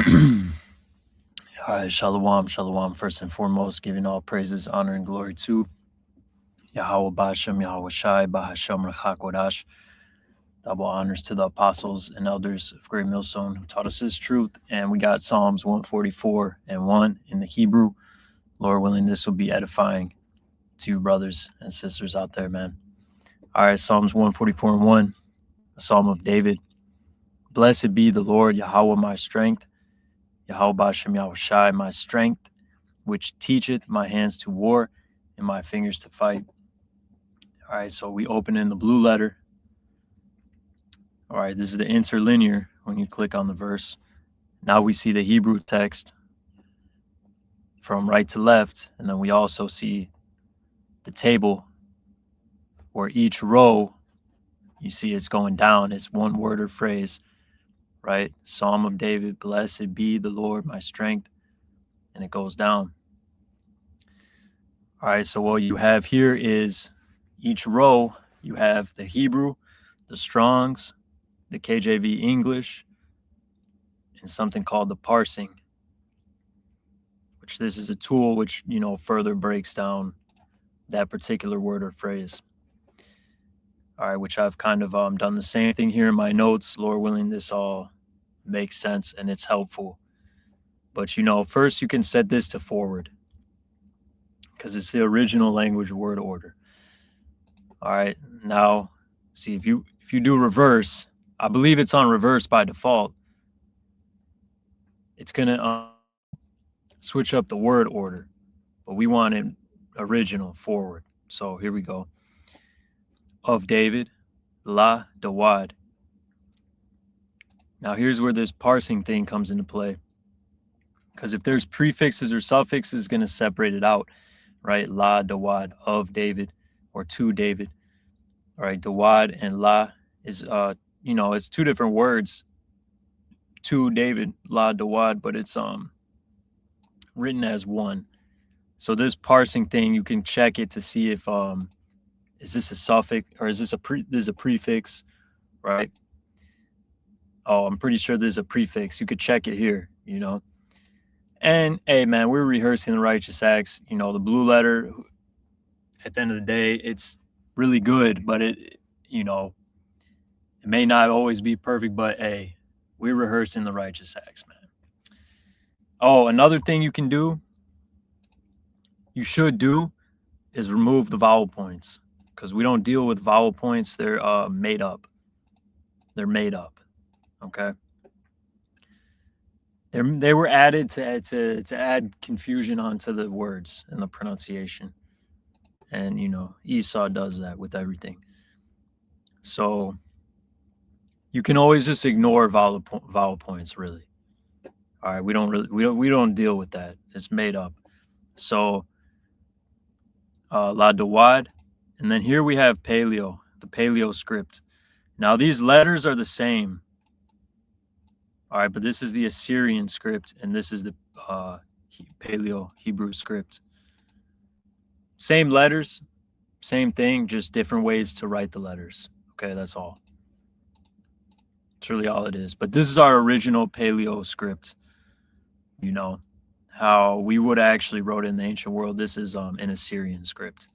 All right, shalom, shalom. First and foremost, giving all praises, honor, and glory to YAHAWAH, BAHASHAM, YAHAWASHI, BAHASHAM, QADASH. Double honors to the apostles and elders of Great Millstone who taught us His truth. And we got Psalms 144 and 1 in the Hebrew. Lord willing, this will be edifying to you brothers and sisters out there, man. All right, Psalms 144 and 1, a psalm of David. Blessed be the Lord, Yahawah, my strength. Yahawah BAHASHAM YAHAWASHI, my strength, which teacheth my hands to war and my fingers to fight. All right, so we open in the blue letter. All right, this is the interlinear when you click on the verse. Now we see the Hebrew text from right to left, and then we also see the table where each row, you see it's going down. It's one word or phrase, right? Psalm of David, blessed be the Lord, my strength, and it goes down. All right, so what you have here is each row, you have the Hebrew, the Strong's, the KJV English, and something called the parsing, which this is a tool which, further breaks down that particular word or phrase. All right, which I've kind of done the same thing here in my notes. Lord willing, this all makes sense and it's helpful. But, first you can set this to forward because it's the original language word order. All right, now, see, if you do reverse, I believe it's on reverse by default. It's going to switch up the word order, but we want it original forward. So here we go. Of David, La Dawad. Now here's where this parsing thing comes into play. Because if there's prefixes or suffixes, it's going to separate it out, right? La Dawad, of David, or to David. All right, Dawad and La is, it's two different words. To David, La Dawad, but it's written as one. So this parsing thing, you can check it to see if is this a suffix or is this a prefix, right? Oh, I'm pretty sure there's a prefix. You could check it here, And hey, man, we're rehearsing the righteous acts. The blue letter. At the end of the day, it's really good, but it may not always be perfect. But hey, we're rehearsing the righteous acts, man. Oh, another thing you can do, you should do, is remove the vowel points. Because we don't deal with vowel points. They're made up. They're made up. Okay. They were added to add confusion onto the words and the pronunciation. And Esau does that with everything. So you can always just ignore vowel points, really. All right, we don't deal with that. It's made up. So La Dawad. And then here we have Paleo, the Paleo script. Now these letters are the same. All right, but this is the Assyrian script, and this is the Paleo Hebrew script. Same letters, same thing, just different ways to write the letters. Okay, that's all. That's really all it is. But this is our original Paleo script. How we would actually wrote it in the ancient world. This is an Assyrian script.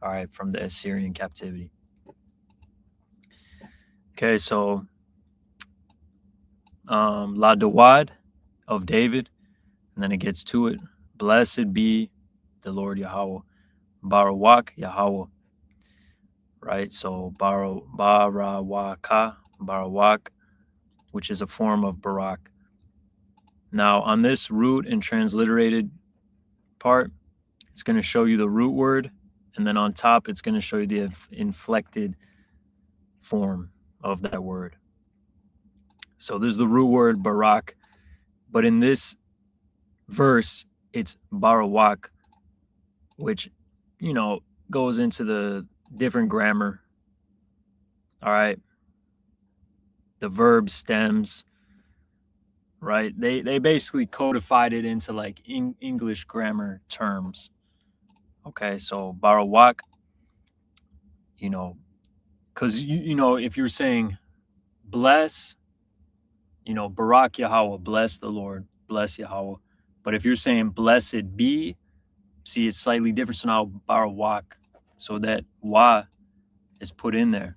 All right, from the Assyrian captivity. Okay, so La Dawad of David, and then it gets to it. Blessed be the Lord Yahawah. Barawak Yahawah. Right, so Barawak, which is a form of Barak. Now on this root and transliterated part, it's going to show you the root word. And then on top, it's going to show you the inflected form of that word. So there's the root word Barak. But in this verse, it's Barawak, which, goes into the different grammar. All right. The verb stems, right? They basically codified it into like English grammar terms. Okay, so Barawak, because if you're saying bless, you know, Barak Yahweh, bless the Lord, bless Yahweh. But if you're saying blessed be, see, it's slightly different. So now Barak, so that wa is put in there.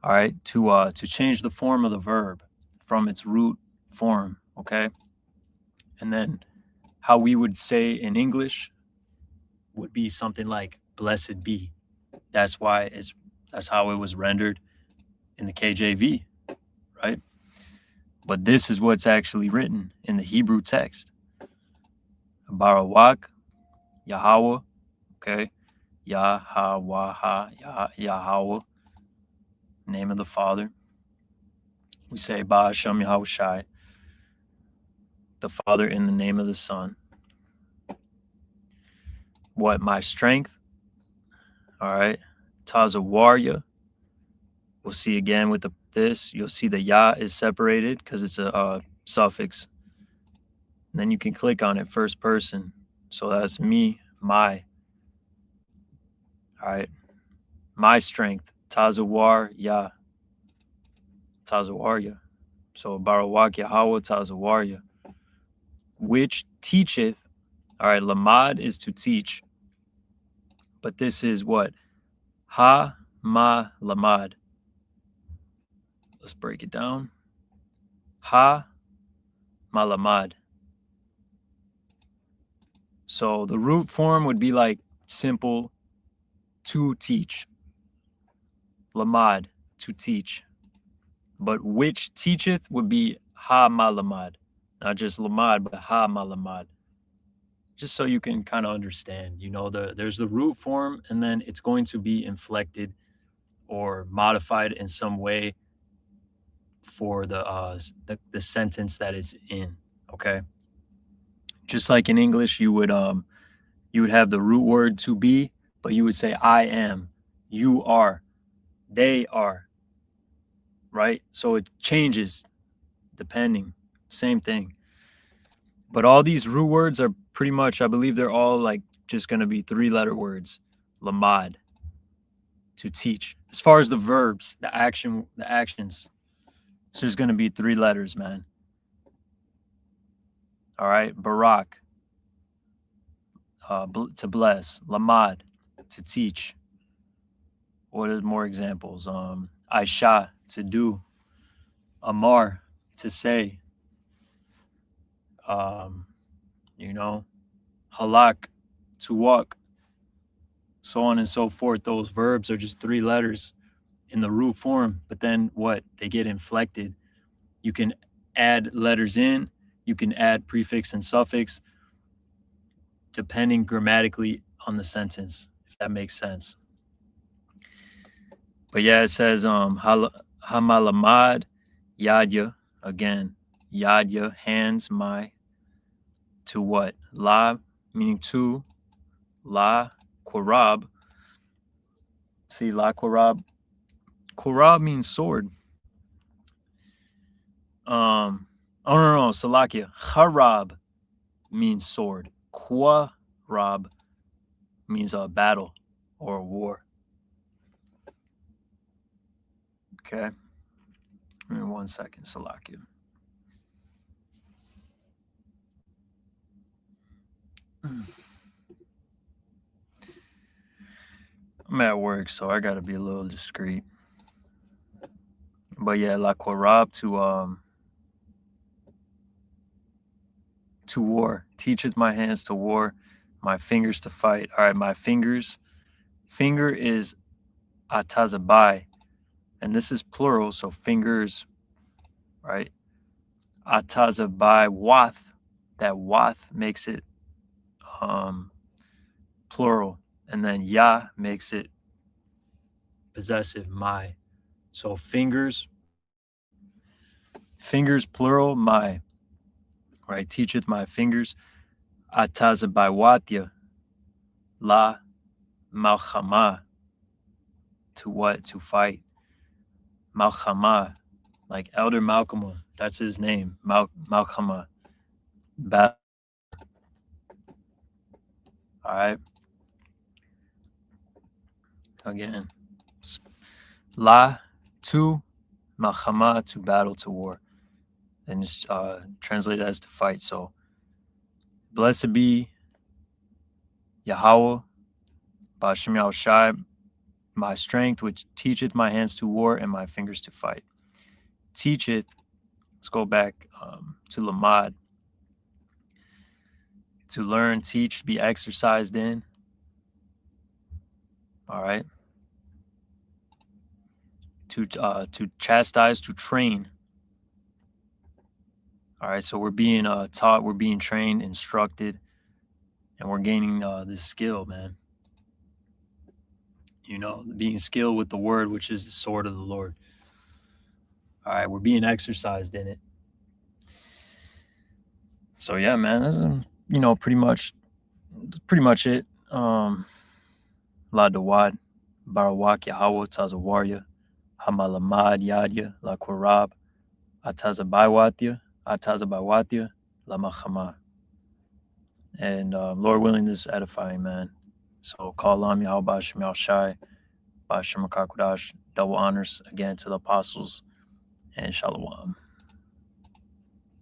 All right, to change the form of the verb from its root form, okay? And then how we would say in English would be something like blessed be. That's how it was rendered in the KJV, right? But this is what's actually written in the Hebrew text. Barak, Yahweh, okay? YAHAWAH, Yahweh, name of the Father. We say BAHASHAM YAHAWASHI, the Father in the name of the Son. What, my strength? All right. Tazawarya. We'll see again with this. You'll see the Yah is separated because it's a suffix. And then you can click on it, first person. So that's me, my. All right. My strength. Tazawar Yah. Tazawarya. So Barak Yahweh Tazawarya. Which teacheth. All right. Lamad is to teach. But this is what? Ha ma lamad. Let's break it down. Ha ma lamad. So the root form would be like simple, to teach. Lamad, to teach. But which teacheth would be ha ma lamad. Not just lamad, but ha ma lamad. Just so you can kind of understand, you know, there's the root form, and then it's going to be inflected or modified in some way for the sentence that it's in. Okay, just like in English, you would have the root word to be, but you would say I am, you are, they are, right? So it changes depending. Same thing. But all these root words are pretty much, I believe they're all like just going to be 3-letter words. Lamad, to teach. As far as the verbs, the actions, it's just going to be 3 letters, man. All right. Barak, to bless. Lamad, to teach. What are more examples? Aisha, to do. Amar, to say. You know, halak, to walk, so on and so forth. Those verbs are just 3 letters in the root form, but then what? They get inflected. You can add letters in, you can add prefix and suffix, depending grammatically on the sentence, if that makes sense. But yeah, it says hamalamad yadya, again, yadya, hands, my, to what? La, meaning to. La korab. See, la korab. Korab means sword. Oh no, Salakia. Harab means sword. Quarab means a battle or a war. Okay. Give me 1 second, Salakia. I'm at work, so I gotta be a little discreet. But yeah, la korab, to war. Teacheth my hands to war, my fingers to fight. All right, my fingers. Finger is atazabai, and this is plural, so fingers, right? Atazabai wath. That wath makes it plural, and then ya makes it possessive, my. So fingers plural, my. Right? Teacheth my fingers. Atazabai watya. La malchama. To what? To fight. Malchama. Like Elder Malcolm, that's his name. Malchama. Battle. All right. Again. La, to, malchama, to battle, to war. and it's translated as to fight. So, blessed be Yahawah, BAHASHAM YAHWASHI, my strength, which teacheth my hands to war and my fingers to fight. Teacheth, let's go back to Lamad. To learn, teach, be exercised in. All right. To chastise, to train. All right. So we're being taught, we're being trained, instructed, and we're gaining this skill, man. You know, being skilled with the word, which is the sword of the Lord. All right. We're being exercised in it. So yeah, man, that's, you know, pretty much it. La Dawad, Barawak Yahawah Tazawarya, Hamalamad Yadya, La Korab, Atazabaywatia, La Machama. And Lord willing, this is edifying, man. So call on Yahawah BAHASHAM YAHWASHI, BAHASHAM QADASH, double honors again to the apostles, and Shalom.